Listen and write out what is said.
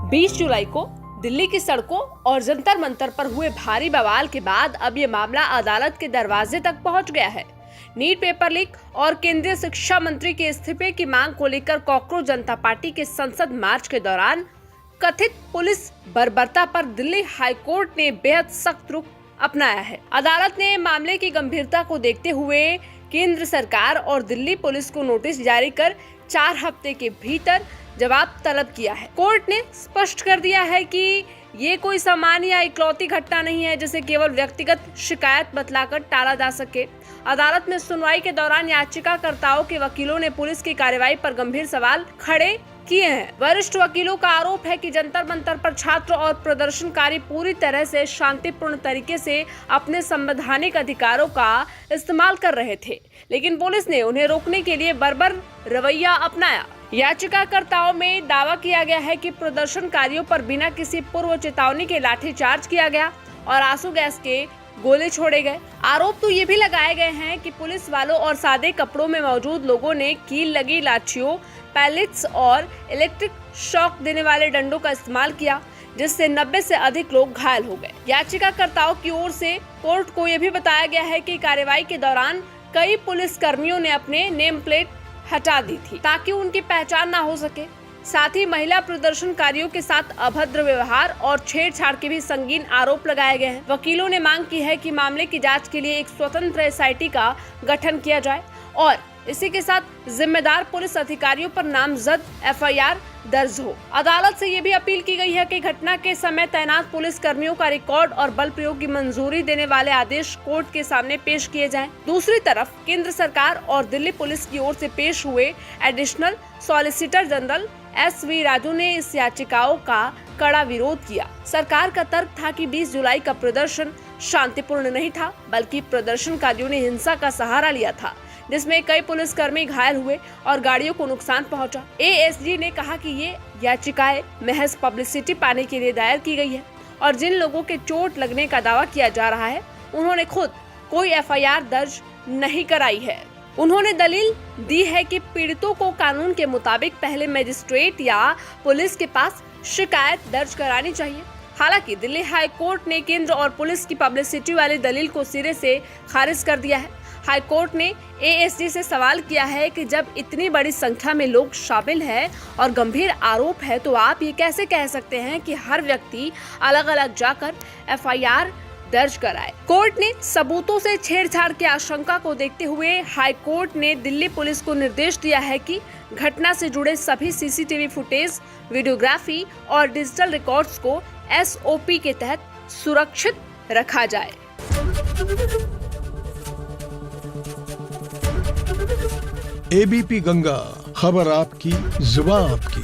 20 जुलाई को दिल्ली की सड़कों और जंतर मंतर पर हुए भारी बवाल के बाद अब ये मामला अदालत के दरवाजे तक पहुंच गया है। नीट पेपर लीक और केंद्रीय शिक्षा मंत्री के इस्तीफे की मांग को लेकर कॉकरोच जनता पार्टी के संसद मार्च के दौरान कथित पुलिस बर्बरता पर दिल्ली हाई कोर्ट ने बेहद सख्त रुख अपनाया है। अदालत ने मामले की गंभीरता को देखते हुए केंद्र सरकार और दिल्ली पुलिस को नोटिस जारी कर 4 हफ्ते के भीतर जवाब तलब किया है। कोर्ट ने स्पष्ट कर दिया है कि ये कोई सामान्य या इकलौती घटना नहीं है जिसे केवल व्यक्तिगत शिकायत बतलाकर टाला जा सके। अदालत में सुनवाई के दौरान याचिकाकर्ताओं के वकीलों ने पुलिस की कार्रवाई पर गंभीर सवाल खड़े किए हैं। वरिष्ठ वकीलों का आरोप है कि जंतर मंतर पर छात्र और प्रदर्शनकारी पूरी तरह से शांतिपूर्ण तरीके से अपने संवैधानिक अधिकारों का इस्तेमाल कर रहे थे, लेकिन पुलिस ने उन्हें रोकने के लिए बर्बर रवैया अपनाया। याचिकाकर्ताओं में दावा किया गया है कि प्रदर्शनकारियों पर बिना किसी पूर्व चेतावनी के लाठीचार्ज किया गया और आंसू गैस के गोले छोड़े गए। आरोप तो ये भी लगाए गए हैं कि पुलिस वालों और सादे कपड़ों में मौजूद लोगों ने कील लगी लाठियों, पैलेट्स और इलेक्ट्रिक शॉक देने वाले डंडों का इस्तेमाल किया, जिससे 90 से अधिक लोग घायल हो गए। याचिकाकर्ताओं की ओर से कोर्ट को यह भी बताया गया है कि कार्रवाई के दौरान कई पुलिस कर्मियों ने अपने नेम प्लेट हटा दी थी ताकि उनकी पहचान ना हो सके। साथ ही महिला प्रदर्शनकारियों के साथ अभद्र व्यवहार और छेड़छाड़ के भी संगीन आरोप लगाए गए हैं। वकीलों ने मांग की है कि मामले की जांच के लिए एक स्वतंत्र SIT का गठन किया जाए और इसी के साथ जिम्मेदार पुलिस अधिकारियों पर नामजद FIR दर्ज हो। अदालत से ये भी अपील की गई है कि घटना के समय तैनात पुलिस कर्मियों का रिकॉर्ड और बल प्रयोग की मंजूरी देने वाले आदेश कोर्ट के सामने पेश किए जाएं। दूसरी तरफ केंद्र सरकार और दिल्ली पुलिस की ओर से पेश हुए additional solicitor general SV Raju ने इस याचिकाओं का कड़ा विरोध किया। सरकार का तर्क था कि 20 जुलाई का प्रदर्शन शांतिपूर्ण नहीं था, बल्कि प्रदर्शनकारियों ने हिंसा का सहारा लिया था, जिसमें कई पुलिसकर्मी घायल हुए और गाड़ियों को नुकसान पहुंचा। ASG ने कहा कि ये याचिकाएं महज पब्लिसिटी पाने के लिए दायर की गई है और जिन लोगों के चोट लगने का दावा किया जा रहा है उन्होंने खुद कोई FIR दर्ज नहीं कराई है। उन्होंने दलील दी है कि पीड़ितों को कानून के मुताबिक पहले मजिस्ट्रेट या पुलिस के पास शिकायत दर्ज करानी चाहिए। हालांकि दिल्ली हाई कोर्ट ने केंद्र और पुलिस की पब्लिसिटी वाली दलील को सिरे से खारिज कर दिया है। हाई कोर्ट ने ASG से सवाल किया है कि जब इतनी बड़ी संख्या में लोग शामिल हैं और गंभीर आरोप है तो आप ये कैसे कह सकते हैं कि हर व्यक्ति अलग अलग जाकर FIR दर्ज कराए। कोर्ट ने सबूतों से छेड़छाड़ की आशंका को देखते हुए हाई कोर्ट ने दिल्ली पुलिस को निर्देश दिया है कि घटना से जुड़े सभी CCTV फुटेज, वीडियोग्राफी और डिजिटल रिकॉर्ड्स को SOP के तहत सुरक्षित रखा जाए। ABP गंगा, खबर आपकी, जुबान आपकी।